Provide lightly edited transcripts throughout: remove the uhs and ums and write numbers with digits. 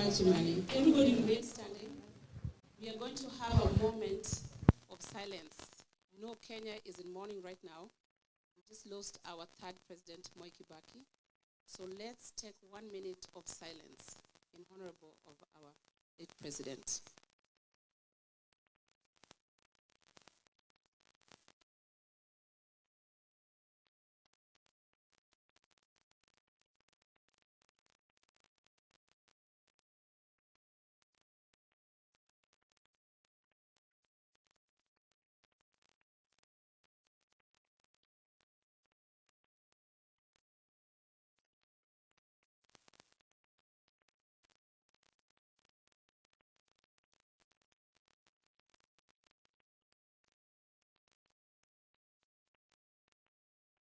gentlemen, everybody remain standing. We are going to have a moment of silence. You know Kenya is in mourning right now. We just lost our third president, Moi Kibaki. So let's take 1 minute of silence in honor of our late president.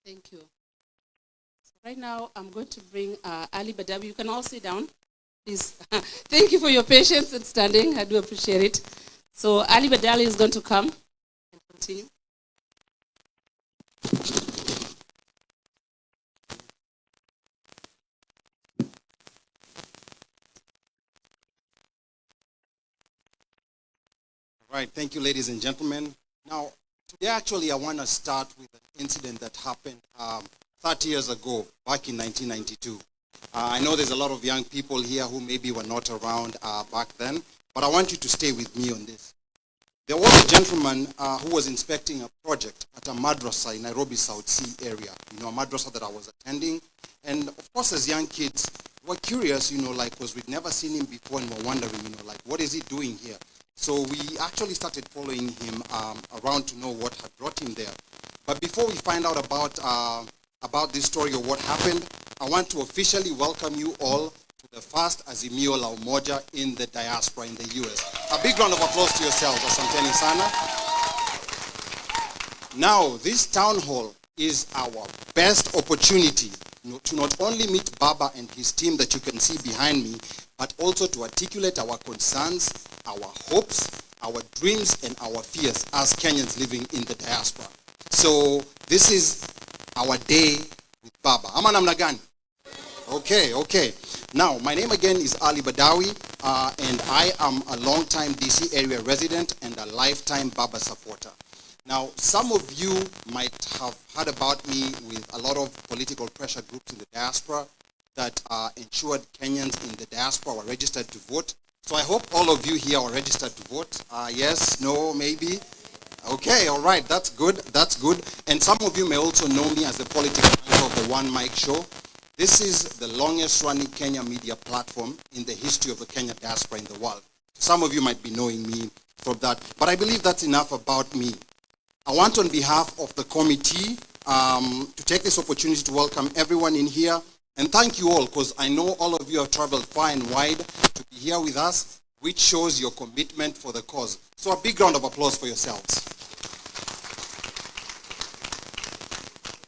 Thank you. So right now, I'm going to bring Ali Badawi. You can all sit down, please. Thank you for your patience and standing. I do appreciate it. So Ali Badawi is going to come and continue. Right, thank you, ladies and gentlemen. Now, today actually I want to start with an incident that happened 30 years ago, back in 1992. I know there's a lot of young people here who maybe were not around back then, but I want you to stay with me on this. There was a gentleman who was inspecting a project at a madrasa in Nairobi South Sea area, a madrasa that I was attending. And of course, as young kids, we're curious, because we'd never seen him before and we're wondering, what is he doing here? So we actually started following him around to know what had brought him there. But before we find out about this story or what happened, I want to officially welcome you all to the first Azimio la Umoja in the diaspora in the US. A big round of applause to yourselves, asanteni sana. Now, this town hall is our best opportunity to not only meet Baba and his team that you can see behind me, but also to articulate our concerns, our hopes, our dreams, and our fears as Kenyans living in the diaspora. So this is our day with Baba. Ama namna gani? Okay. Now, my name again is Ali Badawi, and I am a long-time DC area resident and a lifetime Baba supporter. Now, some of you might have heard about me with a lot of political pressure groups in the diaspora that ensured Kenyans in the diaspora were registered to vote. So I hope all of you here are registered to vote. Yes, no, maybe. Okay, all right, that's good. And some of you may also know me as the political anchor of the One Mic Show. This is the longest running Kenya media platform in the history of the Kenya diaspora in the world. Some of you might be knowing me from that, but I believe that's enough about me. I want on behalf of the committee to take this opportunity to welcome everyone in here and thank you all, because I know all of you have traveled far and wide to be here with us, which shows your commitment for the cause. So a big round of applause for yourselves.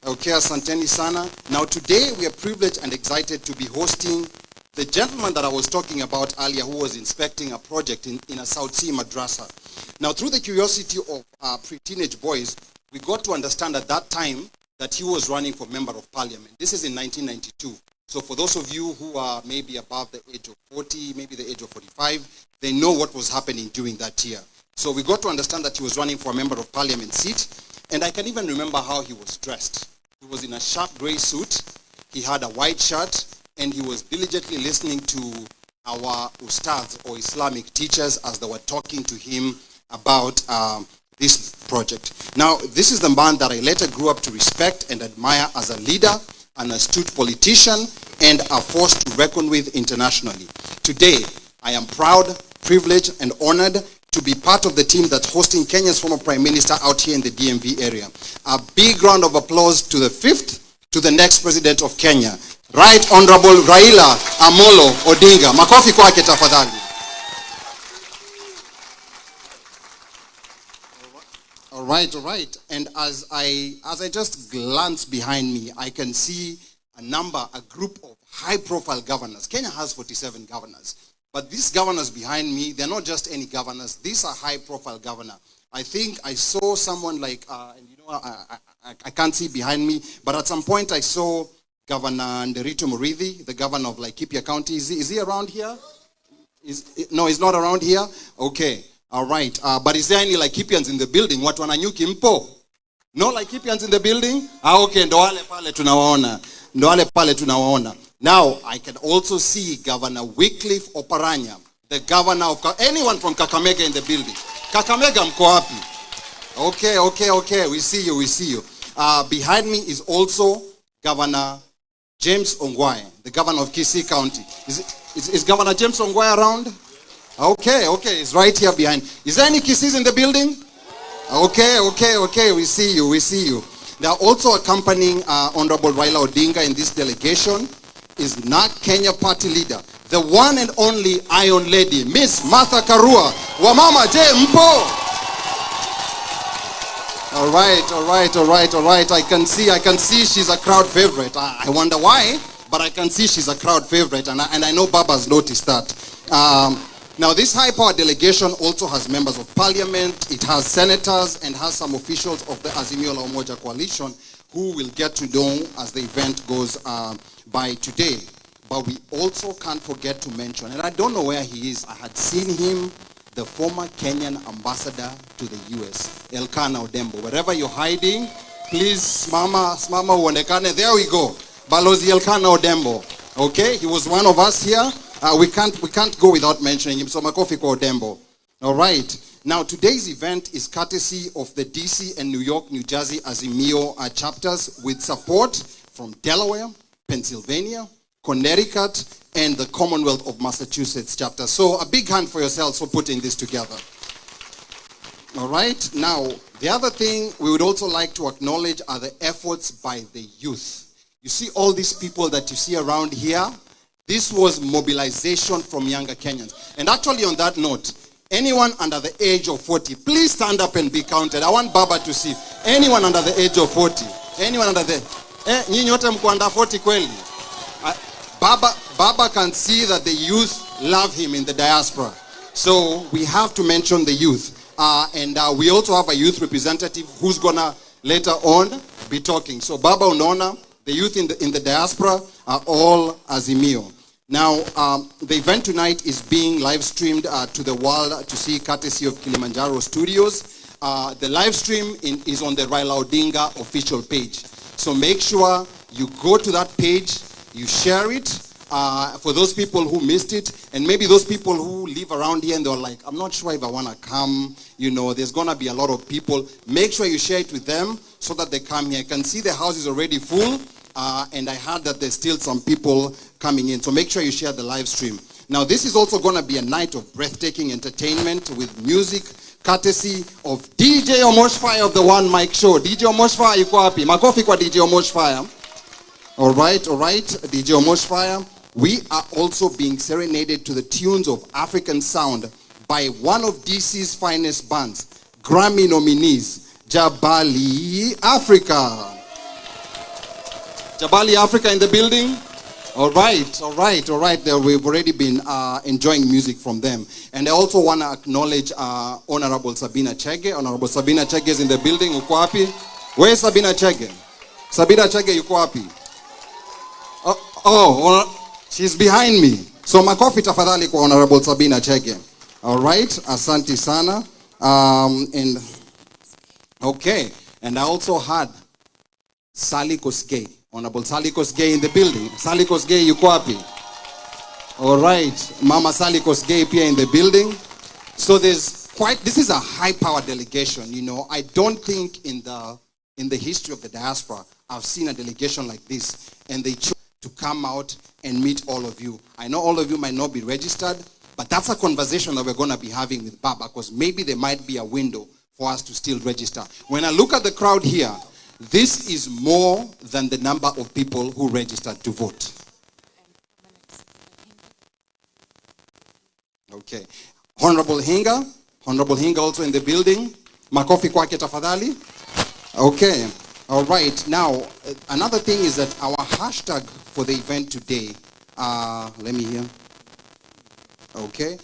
Okay, asanteni sana. Now today we are privileged and excited to be hosting the gentleman that I was talking about earlier who was inspecting a project in a South Sea madrasa. Now through the curiosity of pre-teenage boys, we got to understand at that time that he was running for member of parliament. This is in 1992. So for those of you who are maybe above the age of 40, maybe the age of 45, they know what was happening during that year. So we got to understand that he was running for a member of parliament seat. And I can even remember how he was dressed. He was in a sharp gray suit, he had a white shirt, and he was diligently listening to our ustads or Islamic teachers as they were talking to him about this project. Now, this is the man that I later grew up to respect and admire as a leader, an astute politician, and a force to reckon with internationally. Today, I am proud, privileged, and honored to be part of the team that's hosting Kenya's former Prime Minister out here in the DMV area. A big round of applause to the fifth, to the next President of Kenya, Right Honorable Raila Amolo Odinga. Makofi kwake tafadhali. All right. And as I just glance behind me, I can see a group of high-profile governors. Kenya has 47 governors. But these governors behind me, they're not just any governors. These are high-profile governors. I think I saw someone like, I can't see behind me, but at some point I saw Governor Nderito Murithi, the governor of Laikipia County. Is he around here? No, he's not around here? Okay. All right. But is there any Laikipians in the building? Watu wananyuki mpo? No Laikipians in the building? Okay. Ndo wale pale tunawaona. Ndo wale pale tunawaona. Now, I can also see Governor Wycliffe Oparanya, the governor of... Anyone from Kakamega in the building? Kakamega mko wapi? Okay. We see you. Behind me is also Governor James Ongwae, the governor of Kisii County. Is Governor James Ongwae around? Okay, he's right here behind. Is there any Kisis in the building? Okay, we see you. They are also accompanying Honorable Raila Odinga in this delegation is NARC Kenya party leader, the one and only Iron Lady, Miss Martha Karua. Wamama je mpo? All right. I can see she's a crowd favorite. I wonder why, but I can see she's a crowd favorite, and I know Baba's noticed that. Now, this high-powered delegation also has members of parliament, it has senators, and has some officials of the Azimio la Umoja coalition who will get to know as the event goes by today. But we also can't forget to mention, and I don't know where he is, I had seen him, the former Kenyan ambassador to the US, Elkanah Odembo. Wherever you're hiding, please, smama uonekane. There we go. Balozi Elkanah Odembo. Okay, he was one of us here. We can't go without mentioning him. So makofi kwa Odembo. All right. Now, today's event is courtesy of the DC and New York, New Jersey Azimio chapters with support from Delaware, Pennsylvania, Connecticut, and the Commonwealth of Massachusetts chapter. So a big hand for yourselves for putting this together. All right. Now, the other thing we would also like to acknowledge are the efforts by the youth. You see all these people that you see around here? This was mobilization from younger Kenyans. And actually on that note, anyone under the age of 40, please stand up and be counted. I want Baba to see. Anyone under the age of 40. Anyone under the... nyinyi wote mko under 40 kweli? Baba can see that the youth love him in the diaspora. So we have to mention the youth. And we also have a youth representative who's gonna later on be talking. So Baba unaona, the youth in the diaspora are all Azimio. Now, the event tonight is being live streamed to the world to see courtesy of Kilimanjaro Studios. The live stream is on the Raila Odinga official page. So make sure you go to that page, you share it for those people who missed it, and maybe those people who live around here and they're like, I'm not sure if I want to come, there's going to be a lot of people. Make sure you share it with them so that they come here. I can see the house is already full, and I heard that there's still some people coming in. So make sure you share the live stream. Now, this is also going to be a night of breathtaking entertainment with music, courtesy of DJ Omoshfire of the One Mic Show. DJ Omoshfire, yuko wapi? Makofi kwa DJ Omoshfire. All right, DJ Omoshfire. We are also being serenaded to the tunes of African sound by one of DC's finest bands, Grammy nominees, Jabali Africa. Jabali Africa in the building? All right. We've already been enjoying music from them. And I also want to acknowledge Honorable Sabina Chege. Honorable Sabina Chege is in the building. Uko wapi? Where is Sabina Chege? Sabina Chege, yuko wapi? She's behind me. So makofi tafadhali kwa Honorable Sabina Chege. All right, asante sana. And I also had Sally Kosgei. Honorable Sally Kosgei in the building. Sally Kosgei, yuko wapi? All right, Mama Sally Kosgei pia in the building. So this is a high-powered delegation. I don't think in the history of the diaspora I've seen a delegation like this, and they chose to come out and meet all of you. I know all of you might not be registered, but that's a conversation that we're going to be having with Baba, because maybe there might be a window for us to still register. When I look at the crowd here, this is more than the number of people who registered to vote. Okay. Honorable Hinga also in the building. Makofi kwake tafadhali. Okay. All right. Now, another thing is that our hashtag for the event today, let me hear. Okay.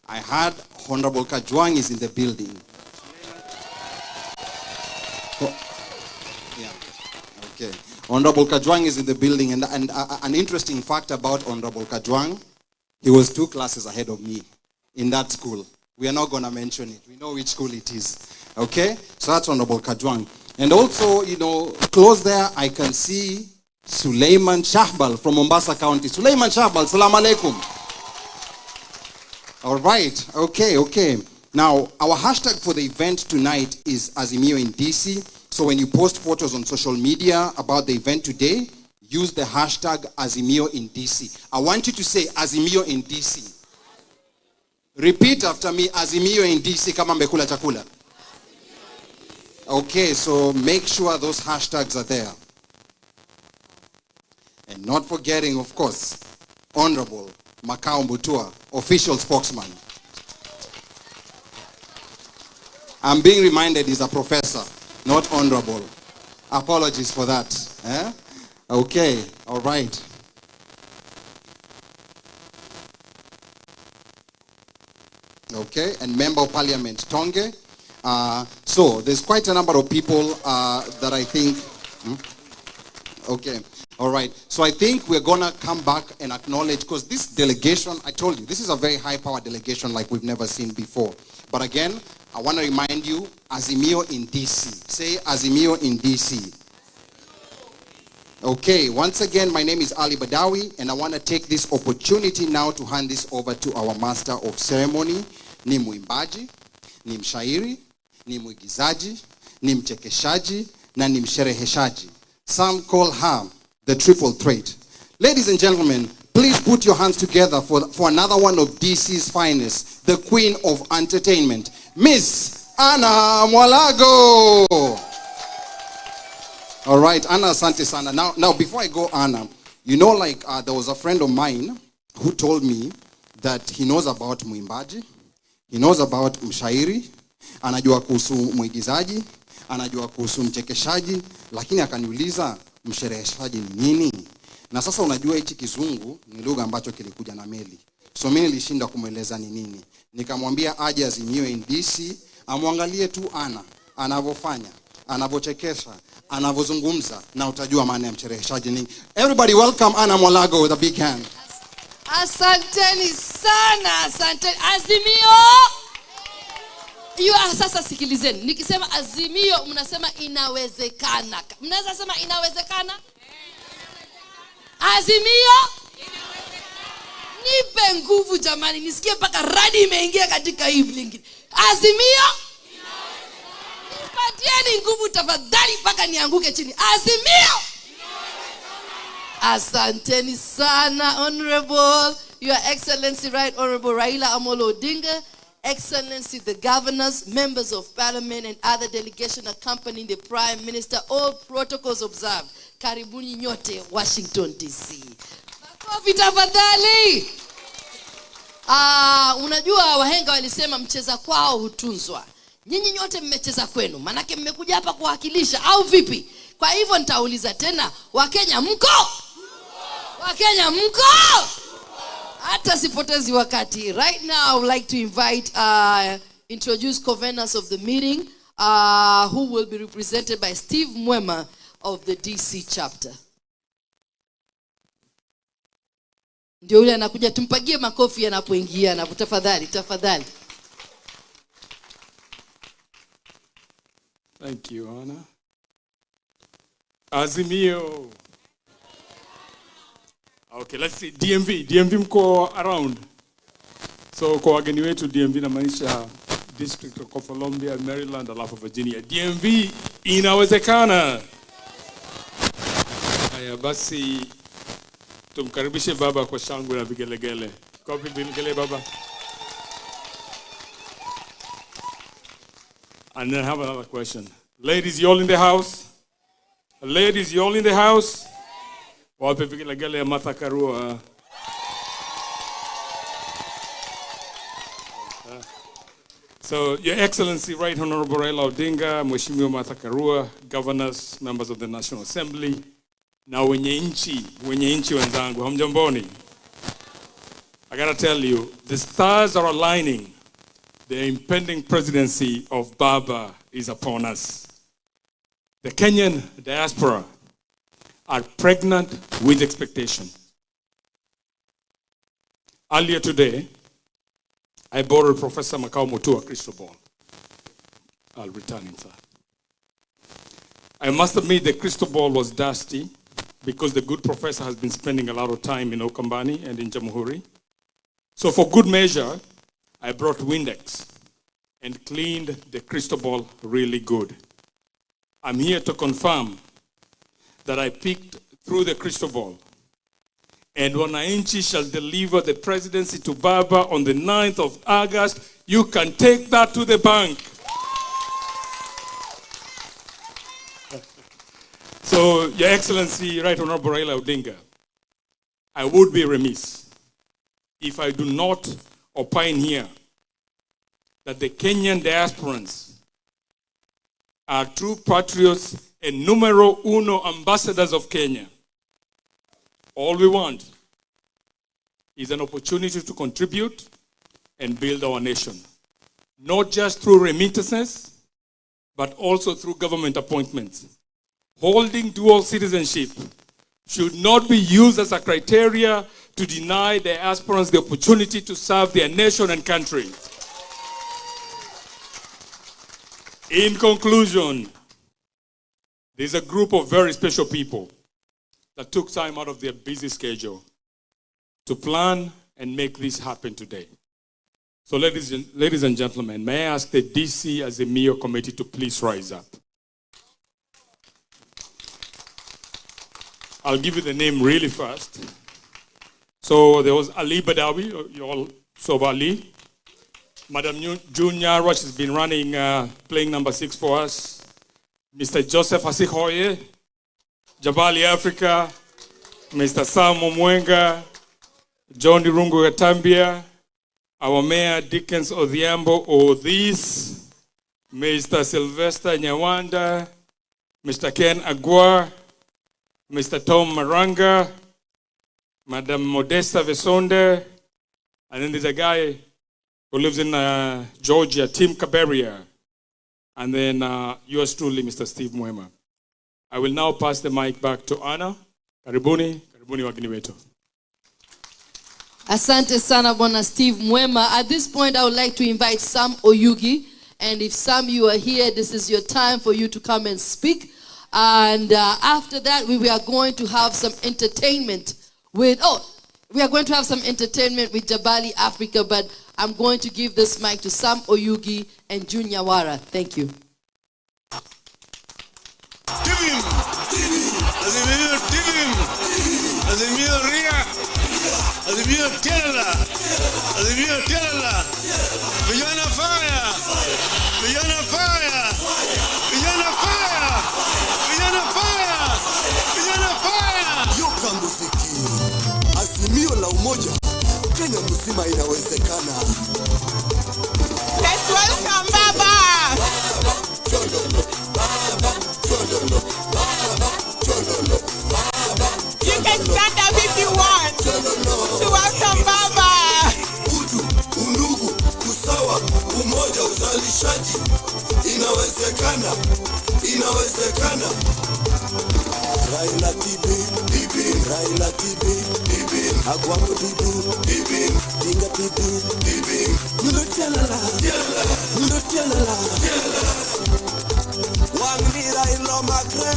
I heard Honorable Kajwang is in the building. Okay. Honorable Kajwang is in the building, and an interesting fact about Honorable Kajwang He was 2 classes ahead of me in that school. We are not going to mention it. We know which school it is. Okay? So that's Honorable Kajwang. And also, close there, I can see Suleiman Shahbal from Mombasa County. Suleiman Shahbal, salam alaikum. All right. Okay. Now, our hashtag for the event tonight is Azimio in DC. So when you post photos on social media about the event today, use the hashtag Azimio in DC. I want you to say Azimio in DC. Repeat after me, Azimio in DC kama mbekula chakula. Okay, so make sure those hashtags are there. And not forgetting, of course, Honorable Makao Mutua, official spokesman. I'm being reminded he's a professor, not honorable. Apologies for that. Okay, all right. Okay, and Member of Parliament Tonge. So there's quite a number of people that I think. Okay, all right. So I think we're gonna come back and acknowledge, because this delegation, I told you, this is a very high-power delegation like we've never seen before. But again, I want to remind you, Azimio in DC. Say Azimio in DC. Okay, once again, my name is Ali Badawi, and I want to take this opportunity now to hand this over to our master of ceremony. Ni mwimbaji, ni mshairi, ni mwigizaji, ni mchekeshaji, na ni mshereheshaji. Some call her the triple threat. Ladies and gentlemen, please put your hands together for another one of DC's finest, the queen of entertainment, Miss Anna Mwalago. All right, Anna, asante sana. Now, before I go, Anna, there was a friend of mine who told me that he knows about mwimbaji, he knows about mshairi, anajua kuhusu mwigizaji, anajua kuhusu mchekeshaji, lakini akaniuliza mshereheshaji ni nini? Na sasa unajua hichi kizungu ni lugha ambacho kilikuja na meli. So mimi nilishinda kumweleza ni nini. Nikamwambia aje Azimio in DC, amwangalie tu Ana anavyofanya, anavyochekesha, anavyozungumza, na utajua maana ya mshereheshaji nini. Everybody welcome Anna Mwalago with a big hand. Asanteni sana, asanteni. Azimio! Sasa sikilizeni. Nikisema Azimio, mnasema inawezekana. Mnaweza sema inawezekana? Azimio? Nipe nguvu jamani, nisikie mpaka radi imeingia katika hii blingi. Azimio? Nipatieni nguvu tafadhali mpaka nianguke chini. Azimio? Asanteni sana, Honorable, Your Excellency, Right Honorable Raila Amolo Odinga, Excellency, the governors, members of parliament, and other delegation accompanying the Prime Minister, all protocols observed. Karibuni nyote, Washington, DC. Makofi tafadhali. Unajua wahenga walisema mcheza kwao hutunzwa. Nyinyi nyote mmecheza kwenu, manake mmekuja hapa kuwakilisha au vipi? Kwa hivyo nitauliza tena, Wakenya mko? Wakenya mko? Hata sipotezi wakati. Right now I would like to invite introduce conveners of the meeting who will be represented by Steve Mwema of the DC chapter. Ndio yule anakuja, tumpagie makofi anapoingia na tafadhali. Thank you, Anna. Azimio. Okay, let's see. DMV mko around. So kwa wageni wetu DMV na maanisha District of Columbia, Maryland, alafu Virginia. DMV inawezekana. Haya basi tumkaribishe baba kwa shangwe na vigelegele. Kopi vigelegele baba. And then I have another question. Ladies, you all in the house? Ladies, you all in the house? Wape vigelegele ya Martha Karua. So, Your Excellency, Right Honorable Raila Odinga, Mheshimiwa Martha Karua, governors, members of the National Assembly, na wenye nchi wenzangu, hamjamboni. I gotta tell you, the stars are aligning. The impending presidency of Baba is upon us. The Kenyan diaspora are pregnant with expectation. Earlier today, I borrowed Professor Makao Mutua crystal ball. I'll return it, sir. I must admit the crystal ball was dusty because the good professor has been spending a lot of time in Okambani and in Jamhuri. So for good measure, I brought Windex and cleaned the crystal ball really good. I'm here to confirm that I peeked through the crystal ball. And Wananchi shall deliver the presidency to Baba on the 9th of August. You can take that to the bank. So, Your Excellency, Right Honorable Raila Odinga, I would be remiss if I do not opine here that the Kenyan diasporans are true patriots and numero uno ambassadors of Kenya. All we want is an opportunity to contribute and build our nation, not just through remittances, but also through government appointments. Holding dual citizenship should not be used as a criteria to deny the aspirants the opportunity to serve their nation and country. In conclusion, there's a group of very special people that took time out of their busy schedule to plan and make this happen today. So ladies and gentlemen, may I ask the DC Azimio committee to please rise up. I'll give you the name really fast. So there was Ali Badawi, you all saw Ali. Madam June Nyarwach has been running, playing number 6 for us. Mr. Joseph Asihoye, Jabali Africa, Mr. Sam Omwenga, John Irungu Gatambia, our Mayor Dickens Odhiambo Odhis, Mr. Sylvester Nyawanda, Mr. Ken Agua, Mr. Tom Maranga, Madam Modesta Vesonde, and then there's a guy who lives in Georgia, Tim Kaberia, and then yours truly, Mr. Steve Mwema. I will now pass the mic back to Anna. Karibuni wageni wetu. Asante sana Bwana Steve Mwema. At this point, I would like to invite Sam Oyugi. And if Sam, you are here, this is your time for you to come and speak. And after that, we are going to have some entertainment with, Jabali Africa, but I'm going to give this mic to Sam Oyugi and June Nyawara. Thank you. Azimio Ria, Azimio Tela, Vijana Fire, Vijana Fire, Vijana Fire, Vijana Fire, Vijana Fire. Yoka muziki, Azimio la umoja, Kenya mzima inawezekana. Let's welcome Baba. You can stand up if you want to welcome Baba. Udu, undugu, usawa, umoja, uzalishaji. Inawezekana, inawezekana. Raila tibi, Raila tibi, Agwambo tibi, Dinga tibi, Ndotialala, Wangira ilo magre,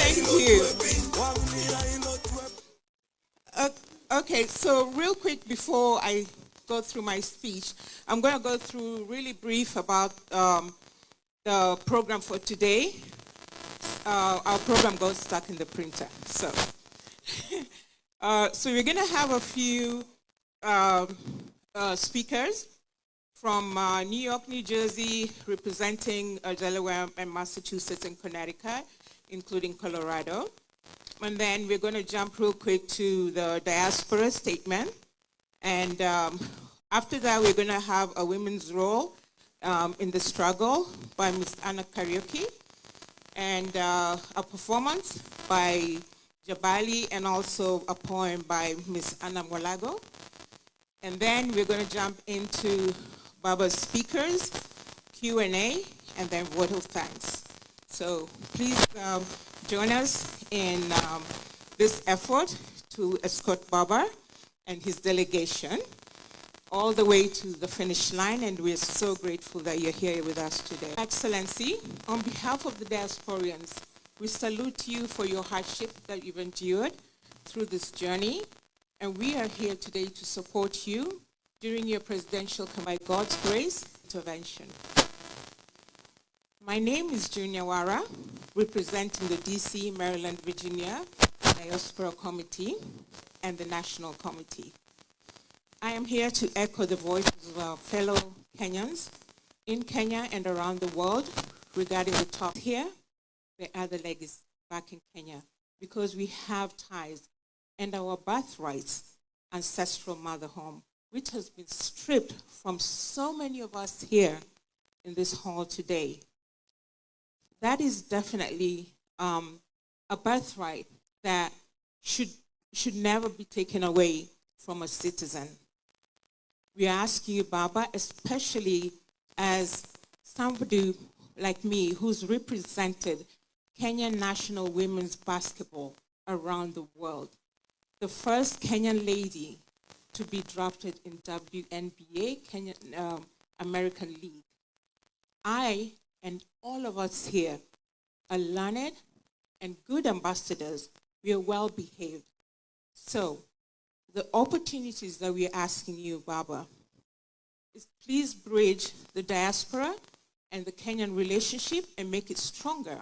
Thank you. Okay, so real quick before I go through my speech, I'm going to go through really brief about the program for today. Our program got stuck in the printer, so we're going to have a few speakers from New York, New Jersey, representing Delaware and Massachusetts and Connecticut, including Colorado. And then we're going to jump real quick to the diaspora statement. And after that, we're going to have a women's role in the struggle by Ms. Anna Kariuki, and a performance by Jabali, and also a poem by Ms. Anna Mwalago. And then we're going to jump into Baba's speakers, Q&A, and then vote of thanks. So please join us in this effort to escort Baba and his delegation all the way to the finish line, and we're so grateful that you're here with us today. Excellency, on behalf of the diasporians, we salute you for your hardship that you've endured through this journey, and we are here today to support you during your presidential, by God's grace, intervention. My name is June Nyawara, representing the DC, Maryland, Virginia Diaspora Committee and the National Committee. I am here to echo the voices of our fellow Kenyans in Kenya and around the world regarding the top here, the other leg is back in Kenya, because we have ties and our birthrights, ancestral mother home, which has been stripped from so many of us here in this hall today. That is definitely a birthright that should never be taken away from a citizen. We ask you, Baba, especially as somebody like me who's represented Kenyan national women's basketball around the world, the first Kenyan lady to be drafted in WNBA, Kenyan American League. I and all of us here are learned and good ambassadors. We are well behaved. So the opportunities that we are asking you, Baba, is please bridge the diaspora and the Kenyan relationship and make it stronger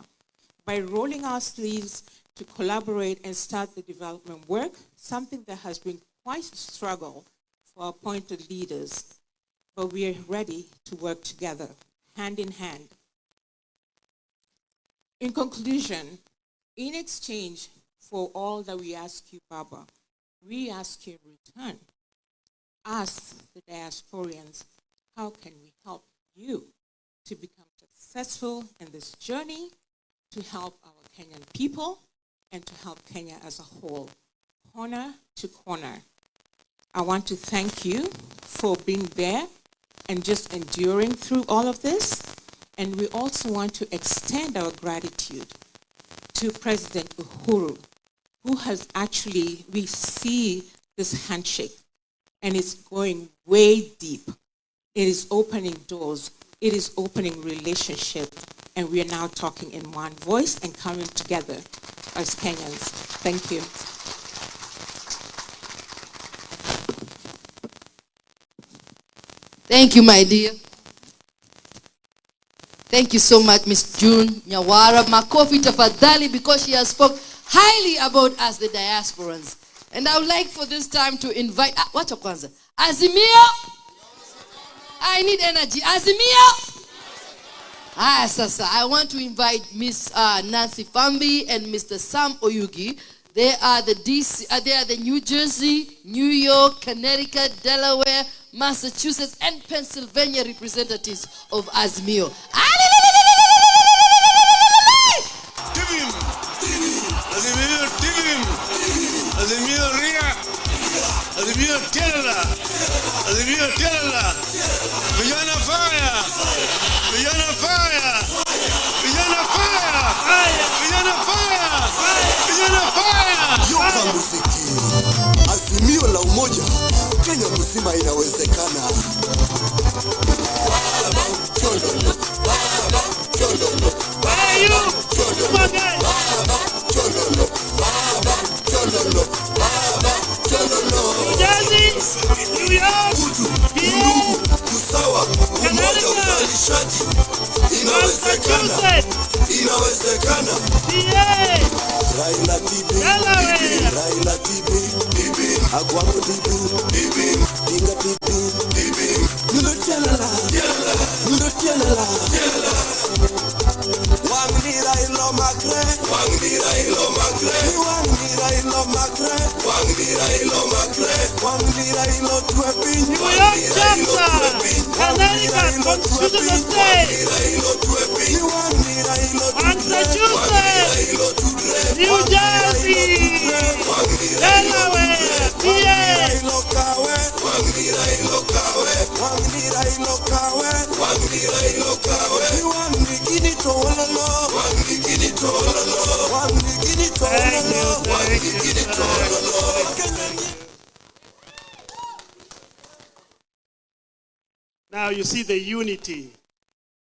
by rolling our sleeves to collaborate and start the development work, something that has been quite a struggle for our appointed leaders. But we are ready to work together, hand in hand. In conclusion, in exchange for all that we ask you, Baba, we ask you in return, us, the diasporians, how can we help you to become successful in this journey, to help our Kenyan people, and to help Kenya as a whole, corner to corner. I want to thank you for being there and just enduring through all of this. And we also want to extend our gratitude to President Uhuru, who has actually, we see this handshake, and it's going way deep. It is opening doors. It is opening relationships. And we are now talking in one voice and coming together as Kenyans. Thank you. Thank you, my dear. Thank you so much, Miss June Nyawara. Makofi tafadhali, because she has spoke highly about us, the diasporans. And I would like for this time to invite, wacha kwanza, Azimio. I need energy. Azimio. Sasa, I want to invite Miss Nancy Fambi and Mr. Sam Oyugi. They are the they are the New Jersey, New York, Connecticut, Delaware, Massachusetts, and Pennsylvania representatives of Azimio. Azimio Ria, Azimio Tierra, Azimio Tierra, Vijana Fire, Vijana Fire, Vijana Fire, Vijana Fire, Vijana Fire. Yoka muziki, Azimio la umoja, Kenya mzima inawezekana. Baba, chololo, Baba, chololo, Baba, chololo, Baba, chololo, Baba, chololo, Baba, chololo. New York, Utu, usawa, umoja, uzalishaji, inawezekana, inawezekana. Raila TV, Raila TV, Agwako TV, Dinga TV, Nulo Chalala, Wangni Raila Macre, Wangni Raila Macre, Wangni Raila Macre, Wangni Raila Macre, Wangni Raila Tuepin, New York chapter, Connecticut, Constitutional State, Massachusetts, New Jersey, Delaware, PA, Wangira ilokawe. Wangira ilokawe. Wangira ilokawe. Wangikini tololo. Wangikini tololo. Wangikini tololo. Wangikini tololo. Now you see the unity.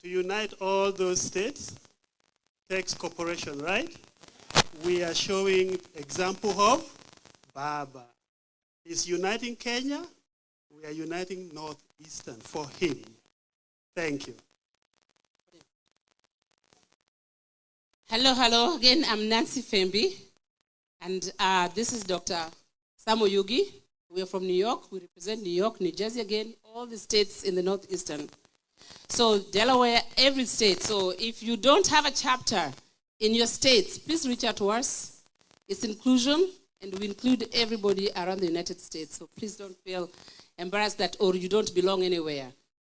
To unite all those states takes cooperation, right? We are showing example of Baba. He's uniting Kenya. We are uniting Northeastern for him. Thank you. Hello, hello. Again, I'm Nancy Fembi. And this is Dr. Samo Yugi. We are from New York. We represent New York, New Jersey again, all the states in the Northeastern. So Delaware, every state. So if you don't have a chapter in your states, please reach out to us. It's inclusion, and we include everybody around the United States. So please don't feel embarrassed that, or you don't belong anywhere.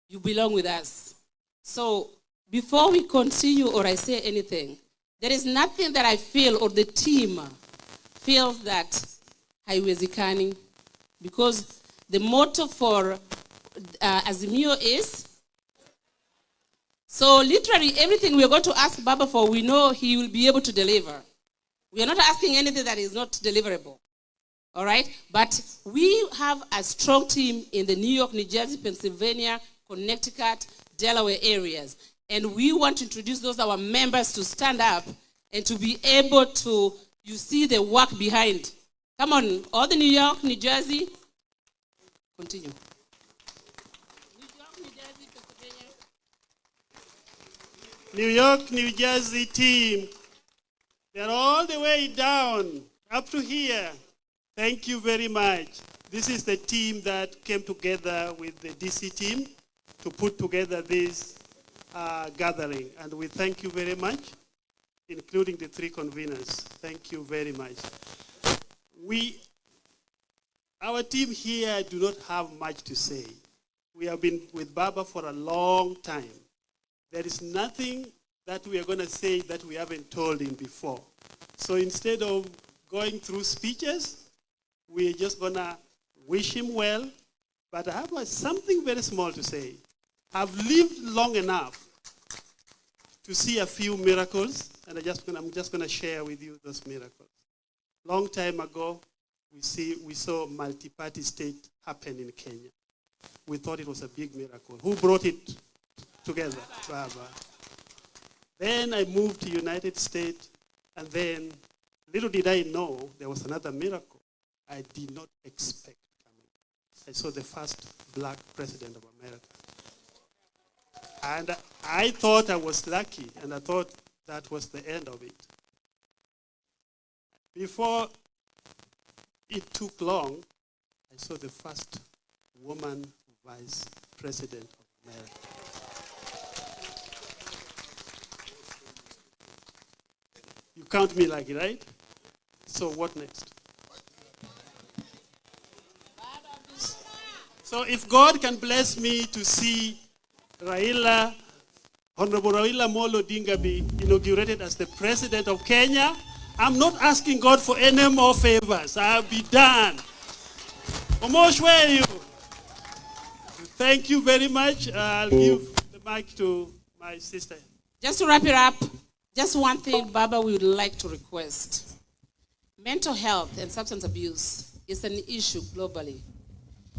You belong with us. So before we continue or I say anything, there is nothing that I feel or the team feels that haiwezekani, because the motto for Azimio is, so literally everything we are going to ask Baba for, we know he will be able to deliver. We are not asking anything that is not deliverable. All right? But we have a strong team in the New York, New Jersey, Pennsylvania, Connecticut, Delaware areas. And we want to introduce those our members to stand up and to be able to, you see the work behind. Come on, all the New York, New Jersey. Continue. New York, New Jersey team. They're all the way down, up to here. Thank you very much. This is the team that came together with the DC team to put together this gathering. And we thank you very much, including the three conveners. Thank you very much. Our team here do not have much to say. We have been with Baba for a long time. There is nothing that we are going to say that we haven't told him before. So instead of going through speeches, we're just going to wish him well. But I have something very small to say. I've lived long enough to see a few miracles, and I'm just going to share with you those miracles. Long time ago, we saw multi-party state happen in Kenya. We thought it was a big miracle. Who brought it together? Baba. Then I moved to United States, and then little did I know there was another miracle I did not expect coming. I saw the first black president of America. And I thought I was lucky, and I thought that was the end of it. Before it took long, I saw the first woman vice president of America. You count me lucky, right? So what next? So if God can bless me to see Raila, Honorable Raila Molo Odinga be inaugurated as the president of Kenya, I'm not asking God for any more favors. I'll be done. Omoshwe you. Thank you very much. I'll give the mic to my sister. Just to wrap it up, just one thing Baba we would like to request. Mental health and substance abuse is an issue globally.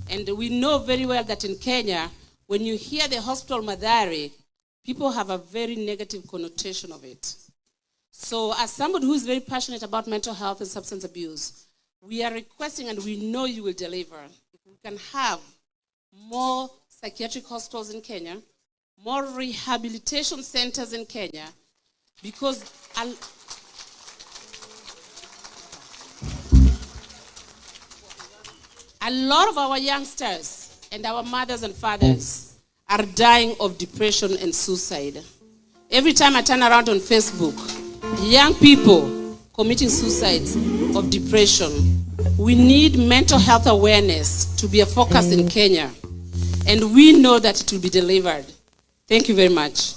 And we know very well that in Kenya, when you hear the hospital Madari, people have a very negative connotation of it. So as somebody who is very passionate about mental health and substance abuse, we are requesting, and we know you will deliver, if we can have more psychiatric hospitals in Kenya, more rehabilitation centers in Kenya, because a lot of our youngsters and our mothers and fathers are dying of depression and suicide. Every time I turn around on Facebook, young people committing suicides of depression. We need mental health awareness to be a focus in Kenya. And we know that it will be delivered. Thank you very much.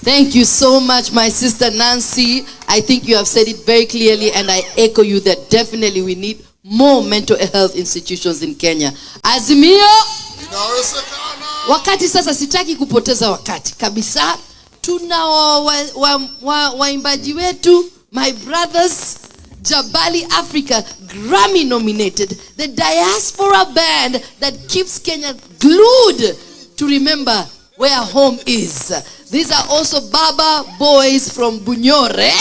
Thank you so much, my sister Nancy. I think you have said it very clearly, and I echo you that definitely we need more mental health institutions in Kenya. Azimio, wakati sasa, sitaki kupoteza wakati kabisa. Tuna waimbaji wetu, my brothers, Jabali Africa, Grammy nominated, the diaspora band that keeps Kenya glued to remember where home is. These are also Baba boys from Bunyore,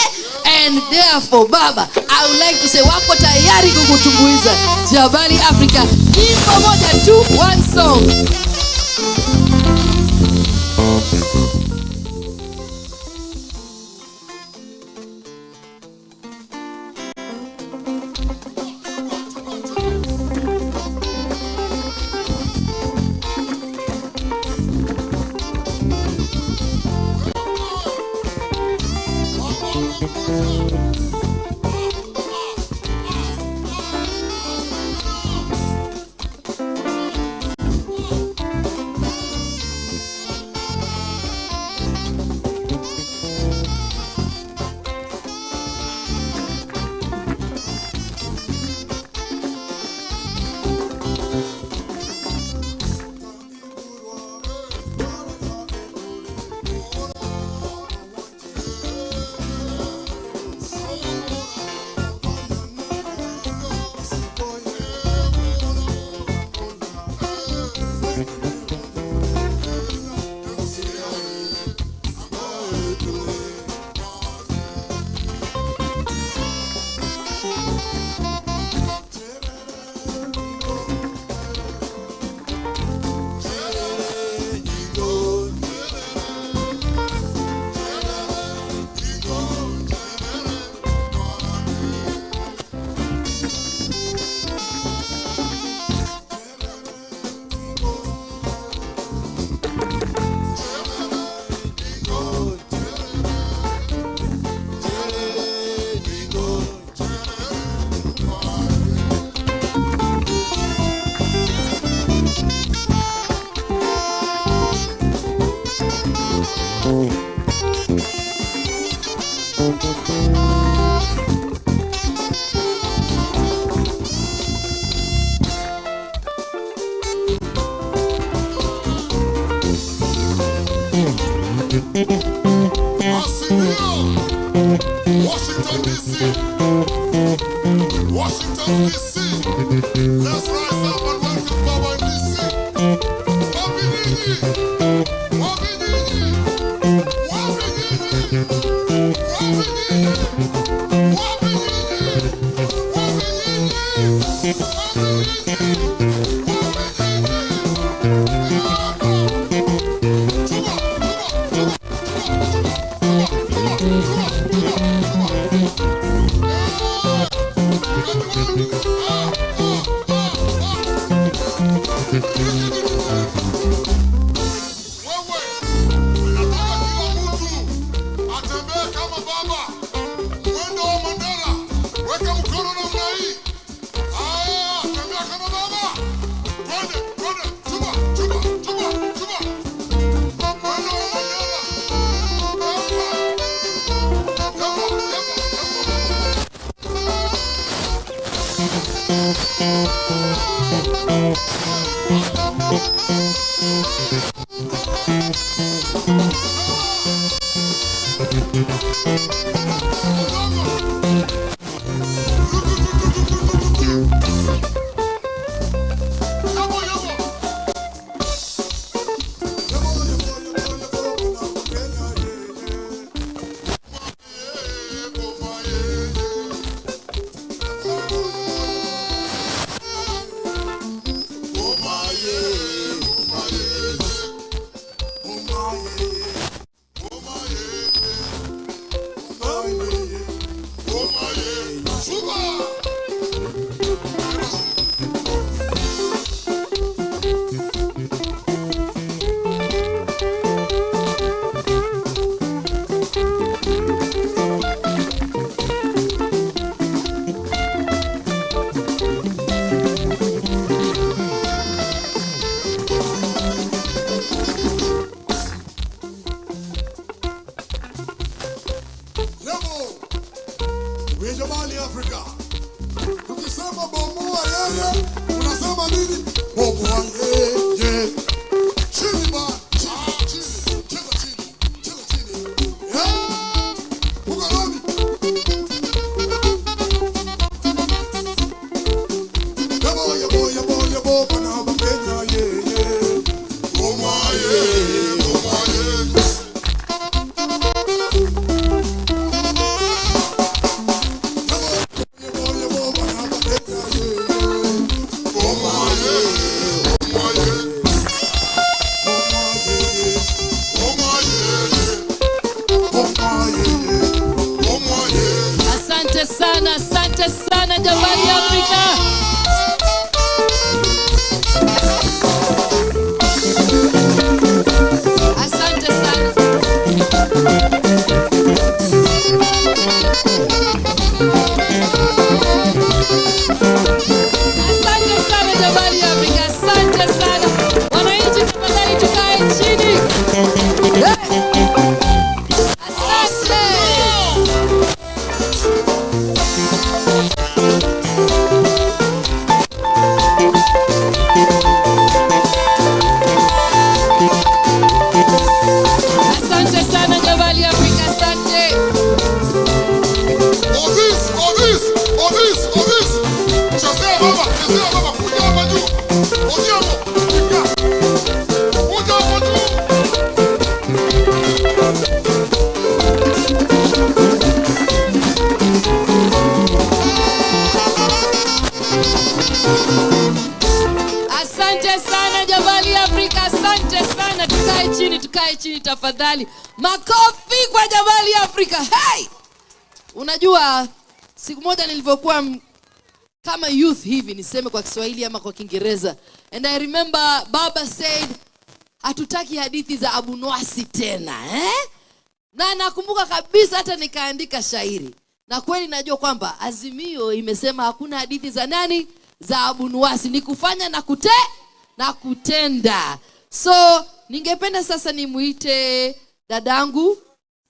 and therefore Baba, I would like to say wako tayari kukutumbuiza. Jabali Africa, nyimbo moja tu, one song. Washington, D.C. Washington, D.C. Let's rise up and welcome Baba in D.C. Ukisema bomoa yeye, unasema nini? Bomoa yeye. Chini ba, chini, cheza chini, cheza chini. Yeah. Ugaroni. Yabo, pana bakenya yeye. Bomoa yeye, bomoa yeye. Asante sana Jamhuri ya Afrika. Asante sana. Asante sana Jamhuri ya Afrika. Asante sana. Wananchi tafadhali tukae chini. Asante. Asante sana Jamhuri ya Afrika, asante. Obis. Chezea baba, kuja hapa juu. Odiamo, kuja hapa juu. Asante sana Jamhuri ya Afrika, asante sana. Tukae chini tafadhali. Makofi kwa Jamhuri ya Afrika. Hey! Unajua siku moja nilivyokuwa kama youth hivi, niseme kwa Kiswahili ama kwa Kiingereza, and I remember Baba said hatutaki hadithi za Abu Nwasi tena, na nakumbuka kabisa hata nikaandika shairi. Na kweli najua kwamba Azimio imesema hakuna hadithi za nani? Za Abu Nwasi, ni kufanya na kutenda. So ningependa sasa nimuite dadangu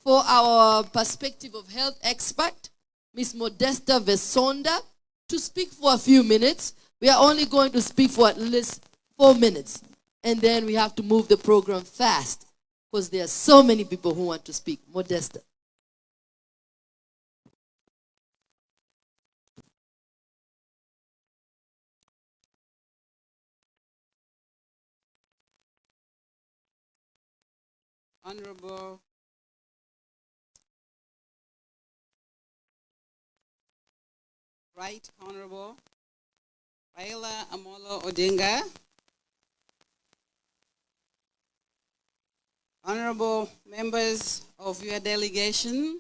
for our perspective of health expert, Miss Modesta Vesonda, to speak for a few minutes. We are only going to speak for at least 4 minutes. And then we have to move the program fast because there are so many people who want to speak. Modesta. Honorable Right Honorable Raila Amolo Odinga, honorable members of your delegation,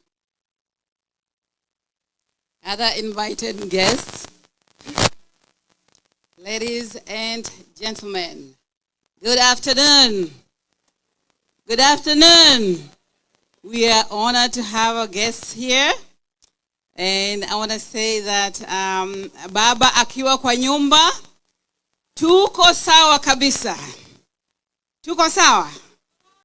other invited guests, ladies and gentlemen, good afternoon. Good afternoon. We are honored to have our guests here. And I want to say that Baba akiwa kwa nyumba, tuko sawa kabisa. Tuko sawa.